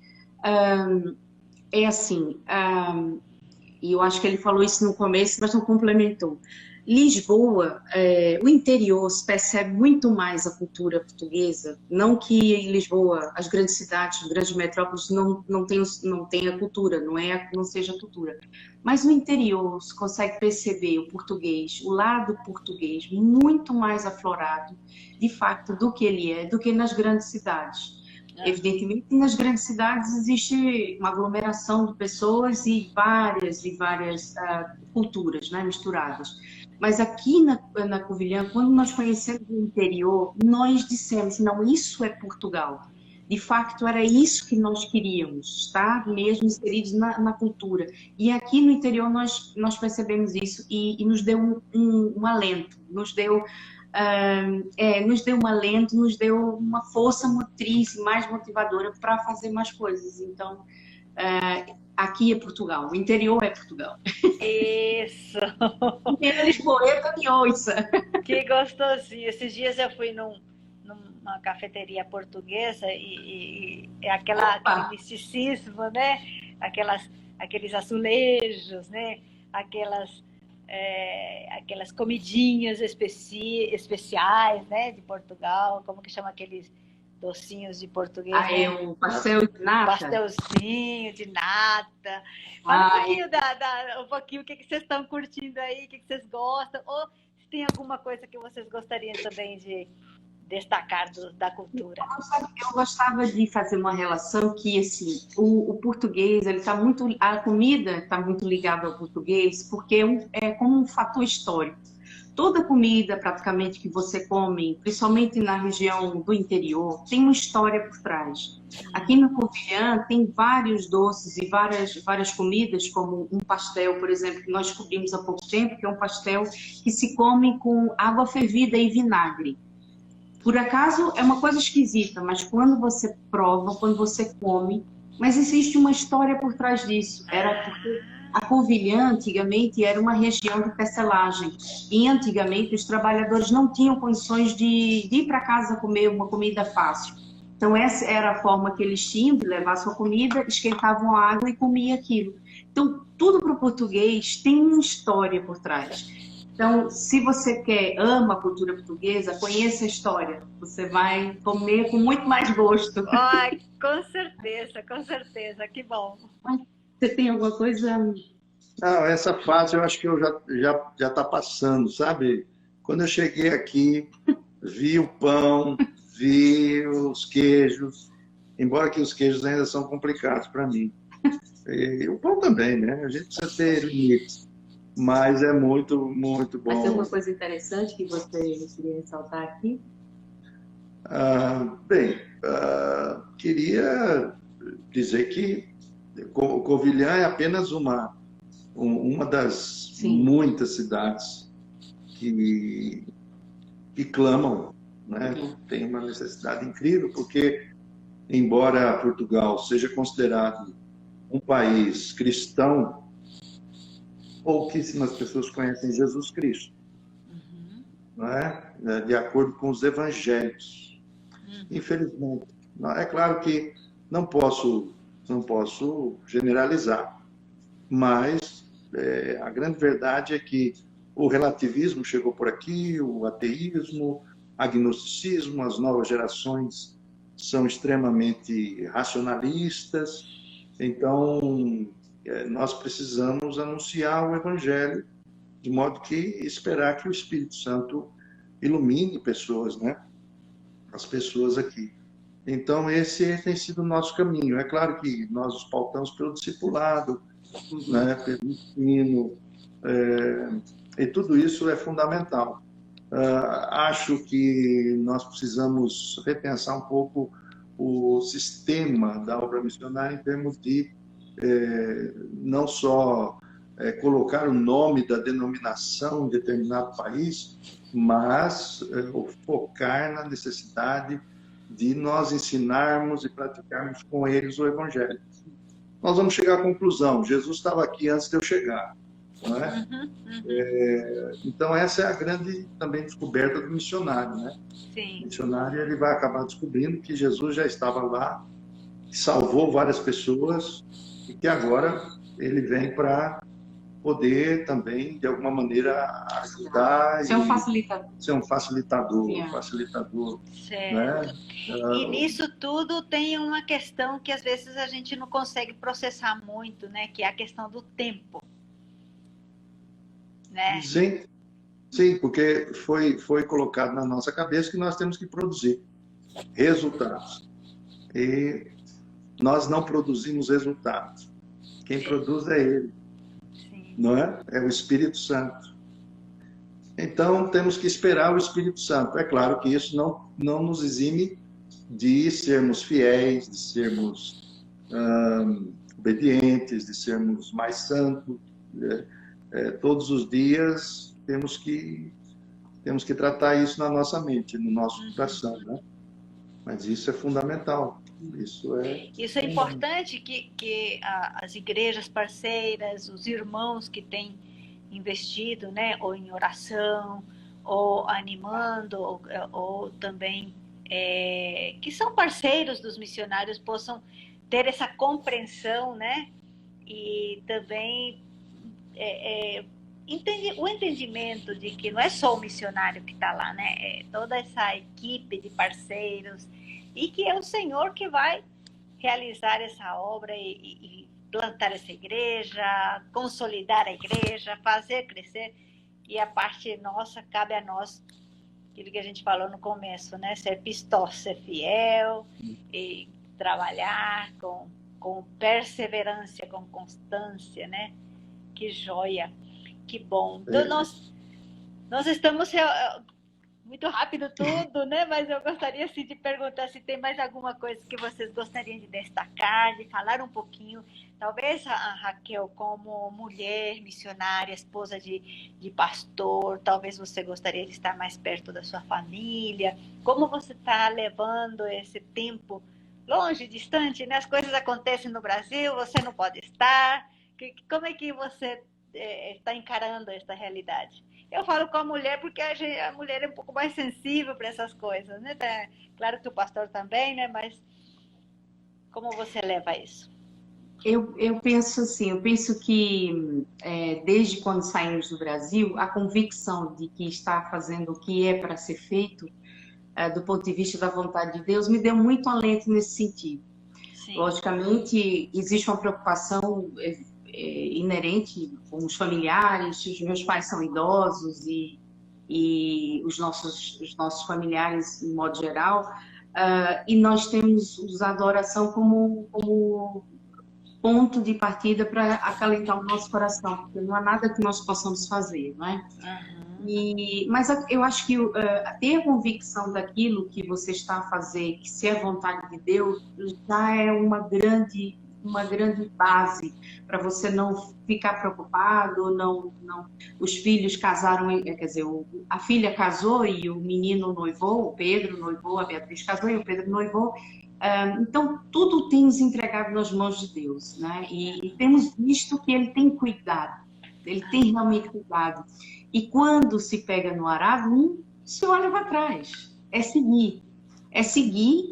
é assim, e eu acho que ele falou isso no começo, mas não complementou. Lisboa, o interior se percebe muito mais a cultura portuguesa, não que em Lisboa, as grandes cidades, as grandes metrópoles não tenham cultura, não seja cultura, mas no interior se consegue perceber o português, o lado português muito mais aflorado, de facto, do que nas grandes cidades. Evidentemente, nas grandes cidades existe uma aglomeração de pessoas e várias culturas, né, misturadas. Mas aqui na Covilhã, quando nós conhecemos o interior, nós dissemos, não, isso é Portugal. De facto, era isso que nós queríamos, estar mesmo inseridos na cultura. E aqui no interior nós percebemos isso e nos deu um alento, nos deu nos deu um alento, nos deu uma força motriz mais motivadora para fazer mais coisas. Então, aqui é Portugal, o interior é Portugal. Isso! É Lisboeta de Oiça. Que gostosinho! Esses dias eu fui numa cafeteria portuguesa e é aquele misticismo, né? Aqueles azulejos, né? Aquelas comidinhas especiais, né? De Portugal, como que chama aqueles docinhos de português? É o pastel de nata? Pastelzinho de nata. Fala um pouquinho o que vocês estão curtindo aí, o que vocês gostam, ou se tem alguma coisa que vocês gostariam também de destacar da cultura. Eu gostava de fazer uma relação que, assim, o português, a comida está muito ligada ao português, porque é como um fator histórico. Toda comida, praticamente, que você come, principalmente na região do interior, tem uma história por trás. Aqui no Covilhã tem vários doces e várias comidas, como um pastel, por exemplo, que nós descobrimos há pouco tempo, que é um pastel que se come com água fervida e vinagre. Por acaso é uma coisa esquisita, mas quando você prova, quando você come, mas existe uma história por trás disso. Era porque a Covilhã, antigamente, era uma região de tecelagem. E antigamente os trabalhadores não tinham condições de ir para casa comer uma comida fácil. Então essa era a forma que eles tinham de levar sua comida, esquentavam a água e comiam aquilo. Então tudo para o português tem uma história por trás. Então, se você ama a cultura portuguesa, conheça a história. Você vai comer com muito mais gosto. Ai, com certeza, que bom. Você tem alguma coisa? Não, essa fase eu acho que eu já está passando, sabe? Quando eu cheguei aqui, vi o pão, vi os queijos, embora que os queijos ainda são complicados para mim. E o pão também, né? A gente precisa ter limites. Mas é muito, muito bom. Mas tem alguma coisa interessante que você queria ressaltar aqui? Queria dizer que Covilhã é apenas uma das muitas cidades que clamam, né? Tem uma necessidade incrível, porque, embora Portugal seja considerado um país cristão, pouquíssimas pessoas conhecem Jesus Cristo, não é? De acordo com os evangelhos. Infelizmente. É claro que não posso generalizar, mas a grande verdade é que o relativismo chegou por aqui, o ateísmo, agnosticismo, as novas gerações são extremamente racionalistas, então nós precisamos anunciar o Evangelho, de modo que esperar que o Espírito Santo ilumine pessoas, né? As pessoas aqui. Então, esse tem sido o nosso caminho. É claro que nós os pautamos pelo discipulado, né? Pelo ensino, e tudo isso é fundamental. Acho que nós precisamos repensar um pouco o sistema da obra missionária em termos de não só colocar o nome da denominação em determinado país, mas focar na necessidade de nós ensinarmos e praticarmos com eles o Evangelho. Nós vamos chegar à conclusão, Jesus estava aqui antes de eu chegar. Não é? Então essa é a grande também descoberta do missionário, né? Sim. O missionário ele vai acabar descobrindo que Jesus já estava lá, salvou várias pessoas e que agora ele vem para poder também, de alguma maneira, ajudar. Ser um facilitador. Ser um facilitador. Sim. Um facilitador. Certo. Né? E nisso tudo tem uma questão que às vezes a gente não consegue processar muito, né? Que é a questão do tempo. Né? Sim, porque foi colocado na nossa cabeça que nós temos que produzir resultados. E nós não produzimos resultados. Quem produz é Ele. Sim. Não é? É o Espírito Santo. Então, temos que esperar o Espírito Santo. É claro que isso não nos exime de sermos fiéis, de sermos obedientes, de sermos mais santos. Todos os dias temos que temos que tratar isso na nossa mente, no nosso coração, né? Mas isso é fundamental. Isso é importante que as igrejas parceiras, os irmãos que têm investido, né, ou em oração, ou animando, ou também que são parceiros dos missionários, possam ter essa compreensão, né, e também o entendimento de que não é só o missionário que está lá, né, é toda essa equipe de parceiros, e que é o Senhor que vai realizar essa obra e plantar essa igreja, consolidar a igreja, fazer crescer. E a parte nossa, cabe a nós, aquilo que a gente falou no começo, né? Ser pistó, ser fiel e trabalhar com perseverança, com constância, né? Que joia, que bom. Então, nós estamos... muito rápido tudo, né? Mas eu gostaria assim, de perguntar se tem mais alguma coisa que vocês gostariam de destacar, de falar um pouquinho. Talvez a Raquel, como mulher missionária, esposa de pastor, talvez você gostaria de estar mais perto da sua família. Como você está levando esse tempo longe, distante, né? As coisas acontecem no Brasil, você não pode estar. Como é que você está encarando essa realidade? Eu falo com a mulher porque a mulher é um pouco mais sensível para essas coisas, né? Claro que o pastor também, né? Mas como você leva isso? Eu penso assim, eu penso que desde quando saímos do Brasil, a convicção de que está fazendo o que é para ser feito, do ponto de vista da vontade de Deus, me deu muito alento nesse sentido. Sim. Logicamente, existe uma preocupação inerente com os familiares. Os meus pais são idosos e os nossos familiares, de modo geral, e nós temos usado a oração como ponto de partida para acalentar o nosso coração, porque não há nada que nós possamos fazer, não é? Mas eu acho que ter a convicção daquilo que você está a fazer, que se é vontade de Deus, já é uma grande base para você não ficar preocupado, não. Os filhos casaram, quer dizer, a filha casou e o menino noivou, o Pedro noivou, a Beatriz casou e o Pedro noivou. Então, tudo tem nos entregado nas mãos de Deus, né? E temos visto que Ele tem cuidado, Ele tem realmente cuidado. E quando se pega no arado, não se olha para trás, é seguir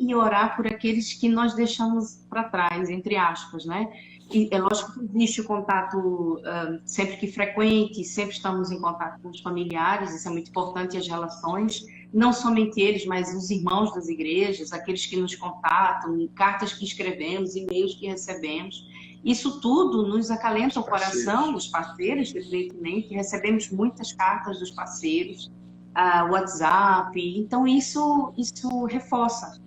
e orar por aqueles que nós deixamos para trás, entre aspas, né? E é lógico que existe o contato sempre que frequente, sempre estamos em contato com os familiares, isso é muito importante, as relações, não somente eles, mas os irmãos das igrejas, aqueles que nos contatam, cartas que escrevemos, e-mails que recebemos. Isso tudo nos acalenta o coração, os parceiros, evidentemente, recebemos muitas cartas dos parceiros, WhatsApp, então isso reforça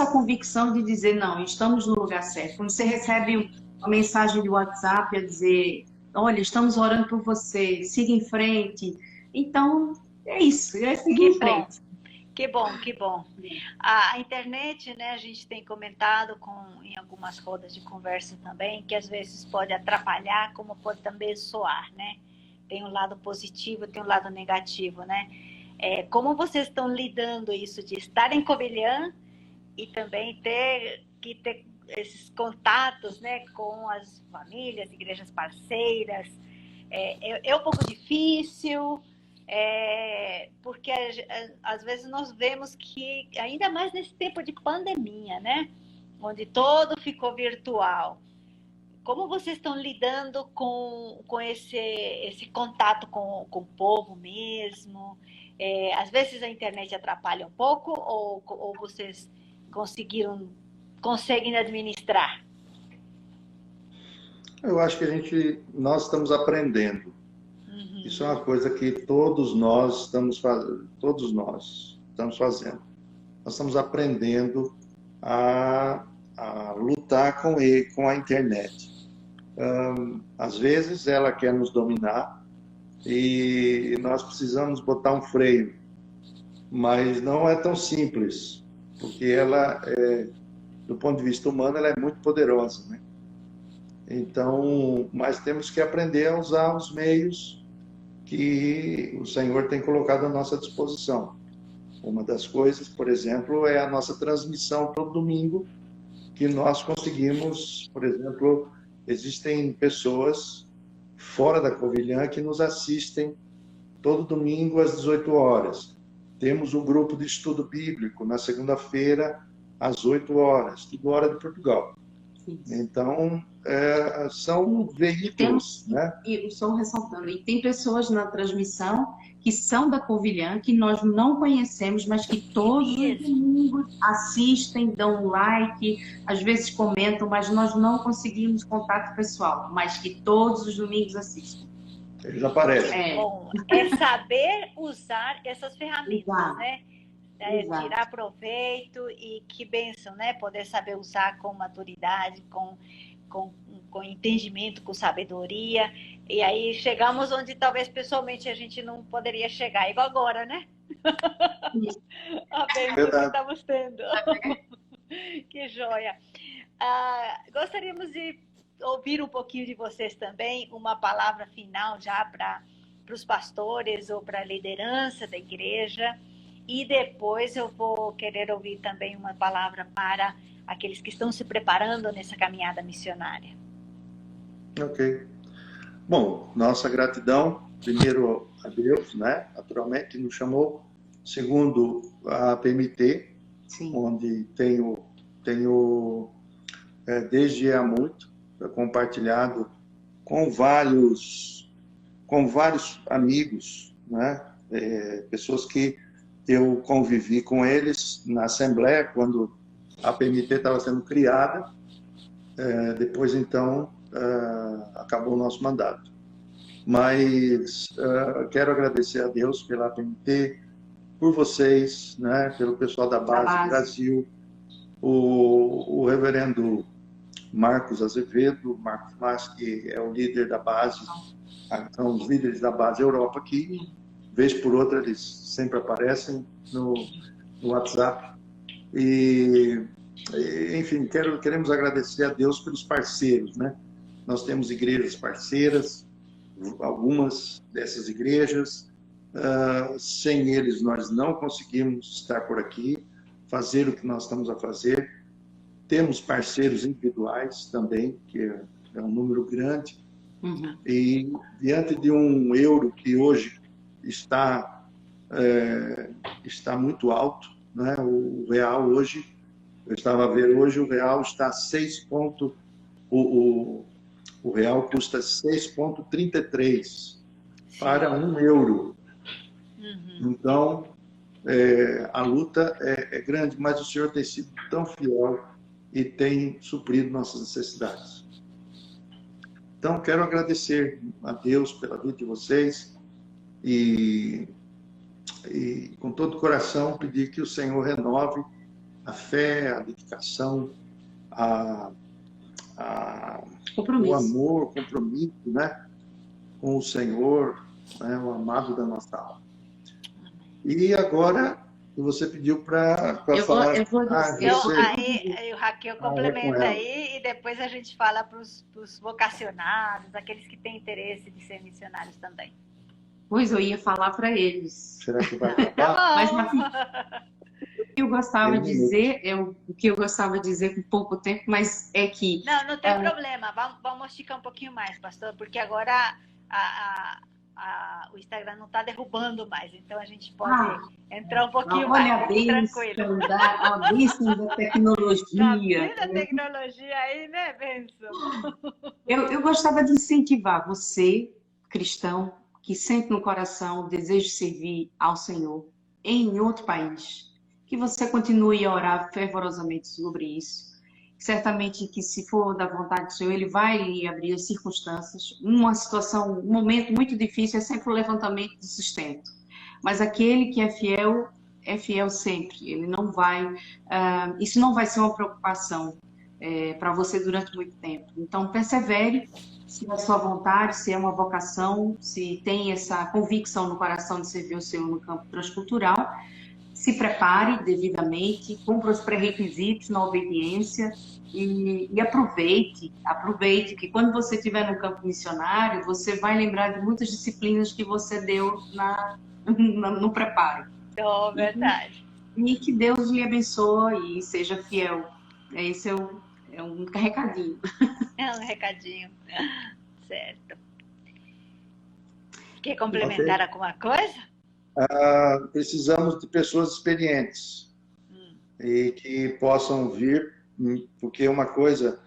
a convicção de dizer, não, estamos no lugar certo. Quando você recebe uma mensagem de WhatsApp a dizer, olha, estamos orando por você, siga em frente. Então, é isso, é seguir em frente. Que bom, que bom. A internet, né, a gente tem comentado em algumas rodas de conversa também, que às vezes pode atrapalhar, como pode também soar, né? Tem um lado positivo, tem um lado negativo, né? Como vocês estão lidando isso de estar em Covilhã e também ter esses contatos, né, com as famílias, igrejas parceiras? É um pouco difícil, porque às vezes nós vemos que, ainda mais nesse tempo de pandemia, né, onde todo ficou virtual, como vocês estão lidando com esse contato com o povo mesmo? Às vezes a internet atrapalha um pouco ou vocês conseguem administrar? Eu acho que nós estamos aprendendo. Isso é uma coisa que todos nós estamos fazendo. Nós estamos aprendendo a lutar com a internet. Às vezes ela quer nos dominar e nós precisamos botar um freio, mas não é tão simples, porque ela, do ponto de vista humano, ela é muito poderosa, né? Então, mas temos que aprender a usar os meios que o Senhor tem colocado à nossa disposição. Uma das coisas, por exemplo, é a nossa transmissão todo domingo, que nós conseguimos, por exemplo, existem pessoas fora da Covilhã que nos assistem todo domingo às 18 horas. Temos um grupo de estudo bíblico na segunda-feira às 8 horas, tudo hora de Portugal. Sim. Então, são veículos, né? E só ressaltando, e tem pessoas na transmissão que são da Covilhã, que nós não conhecemos, mas que todos os domingos assistem, dão um like, às vezes comentam, mas nós não conseguimos contato pessoal, mas que todos os domingos assistem. Eles aparecem. Bom, é saber usar essas ferramentas, Exato. né? Exato. Tirar proveito e que bênção, né? Poder saber usar com maturidade, com entendimento, com sabedoria. E aí chegamos onde talvez pessoalmente a gente não poderia chegar, igual agora, né? A bênção que estamos tendo. Que joia. Gostaríamos de ouvir um pouquinho de vocês também, uma palavra final já para os pastores ou para a liderança da igreja. E depois eu vou querer ouvir também uma palavra para aqueles que estão se preparando nessa caminhada missionária. Ok. Bom, nossa gratidão, primeiro a Deus, né? Naturalmente, que nos chamou. Segundo, a PMT, sim, onde tenho desde há muito compartilhado com vários amigos, né? Pessoas que eu convivi com eles na Assembleia, quando a PMT estava sendo criada. Depois, então, acabou o nosso mandato. Mas quero agradecer a Deus pela PMT, por vocês, né, pelo pessoal da Base Brasil, o reverendo Marcos Azevedo, Marcos Mas, que é o líder da Base, são os líderes da Base Europa aqui. Vez por outra, eles sempre aparecem no WhatsApp. E, enfim, queremos agradecer a Deus pelos parceiros, né? Nós temos igrejas parceiras, algumas dessas igrejas. Sem eles, nós não conseguimos estar por aqui, fazer o que nós estamos a fazer. Temos parceiros individuais também, que é um número grande. Uhum. E diante de um euro que hoje está muito alto, né? O real hoje, eu estava a ver hoje, o real está 6 pontos, o real custa 6,33 para 1 euro. Uhum. Então, a luta é grande, mas o Senhor tem sido tão fiel e tem suprido nossas necessidades. Então, quero agradecer a Deus pela vida de vocês e com todo o coração pedir que o Senhor renove a fé, a dedicação, o amor, o compromisso, né, com o Senhor, né, o amado da nossa alma. E agora, você pediu para falar... Aí o Raquel complementa aí e depois a gente fala para os vocacionados, aqueles que têm interesse de ser missionários também. Pois eu ia falar para eles. Será que vai acabar? Mas o que eu gostava de dizer, o que eu gostava de dizer com pouco tempo, mas é que... Não tem problema. Vamos esticar um pouquinho mais, pastor, porque agora o Instagram não está derrubando mais, então a gente pode entrar um pouquinho mais, tranquilo. A bênção da tecnologia. Da tecnologia aí, né, bênção? Eu gostava de incentivar você, cristão, que sente no coração o desejo de servir ao Senhor em outro país, que você continue a orar fervorosamente sobre isso. Certamente que, se for da vontade do Senhor, Ele vai lhe abrir as circunstâncias. Uma situação, um momento muito difícil é sempre o levantamento de sustento. Mas aquele que é fiel sempre. Ele não vai... isso não vai ser uma preocupação para você durante muito tempo. Então, persevere, se é a sua vontade, se é uma vocação, se tem essa convicção no coração de servir o Senhor no campo transcultural. se prepare devidamente, cumpra os pré-requisitos na obediência e aproveite que quando você estiver no campo missionário, você vai lembrar de muitas disciplinas que você deu no preparo. Oh, verdade. E que Deus lhe abençoe e seja fiel. Esse é um recadinho. É um recadinho. Certo. Quer complementar alguma coisa? Precisamos de pessoas experientes e que possam vir, porque uma coisa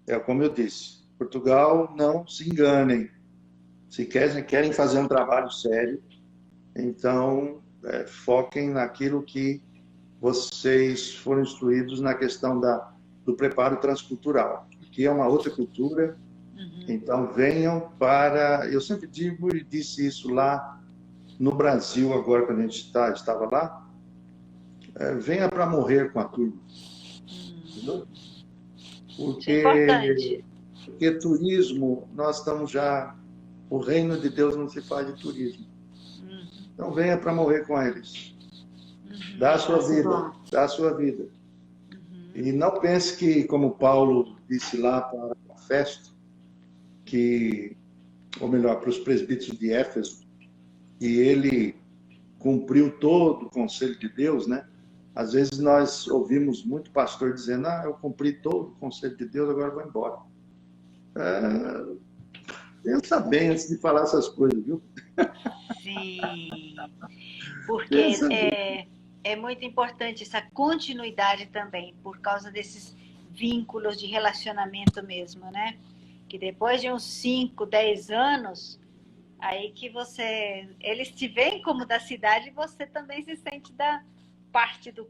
é como eu disse, Portugal, não se enganem. Se querem fazer um trabalho sério, então foquem naquilo que vocês foram instruídos na questão do preparo transcultural, que é uma outra cultura. Então venham para... Eu sempre digo e disse isso lá no Brasil, agora quando a gente estava lá, venha para morrer com a turma. Entendeu? Porque turismo, nós estamos já... O reino de Deus não se faz de turismo. Então venha para morrer com eles. Dá a sua vida, dá a sua vida. E não pense que, como Paulo disse lá para Festo, ou melhor, para os presbíteros de Éfeso, e ele cumpriu todo o conselho de Deus, né? Às vezes nós ouvimos muito pastor dizendo, eu cumpri todo o conselho de Deus, agora vou embora. Pensa bem antes de falar essas coisas, viu? Sim, porque é muito importante essa continuidade também, por causa desses vínculos de relacionamento mesmo, né? Que depois de uns 5, 10 anos, aí que eles te veem como da cidade e você também se sente da parte do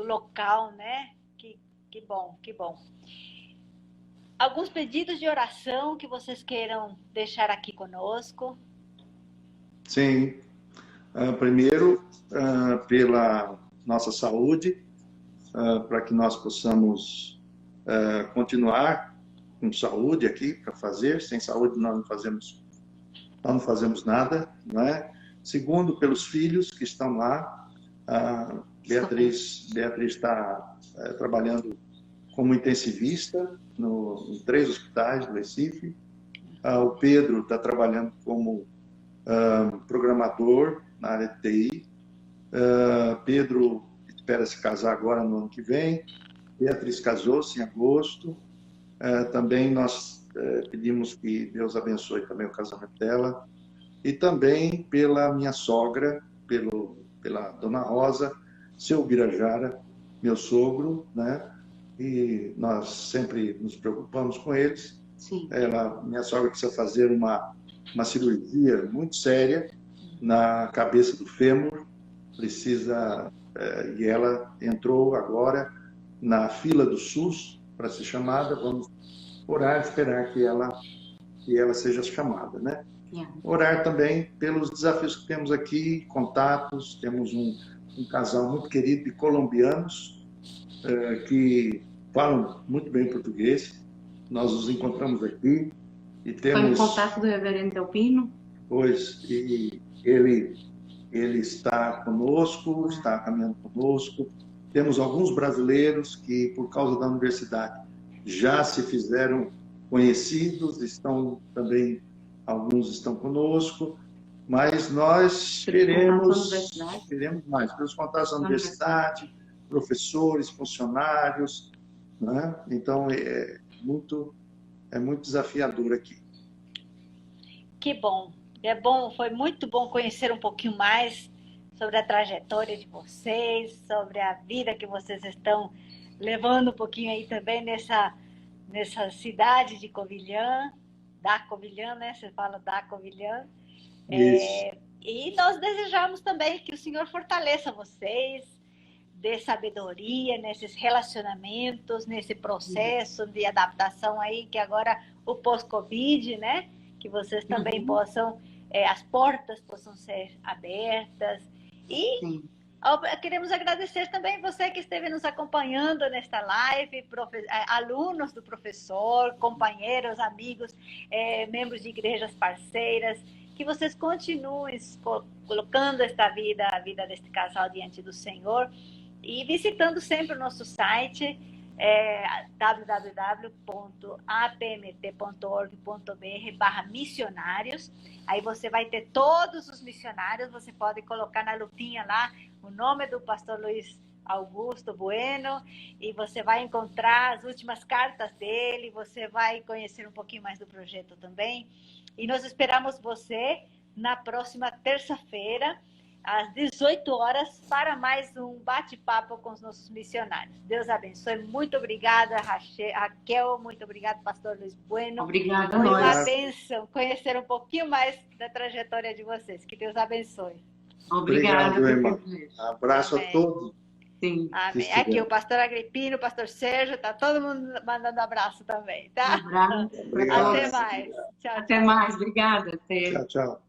local, né? Que bom, que bom. Alguns pedidos de oração que vocês queiram deixar aqui conosco? Sim. Primeiro, pela nossa saúde, para que nós possamos continuar com saúde aqui para fazer. Sem saúde nós não fazemos nada, não é? Segundo, pelos filhos que estão lá. A Beatriz está trabalhando como intensivista em 3 hospitais do Recife. O Pedro está trabalhando como programador na área de TI. Pedro espera se casar agora no ano que vem. Beatriz casou-se em agosto. Também nós pedimos que Deus abençoe também o casamento dela. E também pela minha sogra, pela Dona Rosa, seu Birajara, meu sogro, né? E nós sempre nos preocupamos com eles. Sim. Minha sogra precisa fazer uma cirurgia muito séria na cabeça do fêmur, e ela entrou agora na fila do SUS para ser chamada. Vamos orar e esperar que ela seja chamada, né? Orar também pelos desafios que temos aqui, contatos. Temos um casal muito querido de colombianos que falam muito bem português. Nós os encontramos aqui e temos... Foi um contato do reverendo Delpino? Pois, e ele está conosco, está caminhando conosco. Temos alguns brasileiros que, por causa da universidade, já se fizeram conhecidos, alguns estão conosco, mas nós queremos mais, pelos contatos da universidade, professores, funcionários, né? Então é muito desafiador aqui. Que bom, foi muito bom conhecer um pouquinho mais sobre a trajetória de vocês, sobre a vida que vocês estão levando um pouquinho aí também nessa cidade de Covilhã, da Covilhã, né? Você fala da Covilhã. E nós desejamos também que o Senhor fortaleça vocês, dê sabedoria nesses relacionamentos, nesse processo de adaptação aí, que agora o pós-Covid, né? Que vocês também possam, as portas possam ser abertas. E queremos agradecer também você que esteve nos acompanhando nesta live, alunos do professor, companheiros, amigos, membros de igrejas parceiras, que vocês continuem colocando esta vida, a vida deste casal diante do Senhor e visitando sempre o nosso site, www.apmt.org.br/missionários. Aí você vai ter todos os missionários, você pode colocar na lupinha lá o nome do pastor Luiz Augusto Bueno, e você vai encontrar as últimas cartas dele, você vai conhecer um pouquinho mais do projeto também. E nós esperamos você na próxima terça-feira, às 18 horas, para mais um bate-papo com os nossos missionários. Deus abençoe. Muito obrigada, Raquel. Muito obrigada, pastor Luiz Bueno. Obrigada a Foi nós. uma bênção conhecer um pouquinho mais da trajetória de vocês. Que Deus abençoe. Obrigada. Obrigado, irmã. Abraço Amém. a todos. Sim. Amém. Aqui o pastor Agripino, o pastor Sérgio, tá todo mundo mandando abraço também, tá? Um abraço. Obrigado. Até mais. Tchau, Até tchau. mais. Obrigada. Até. Tchau, tchau.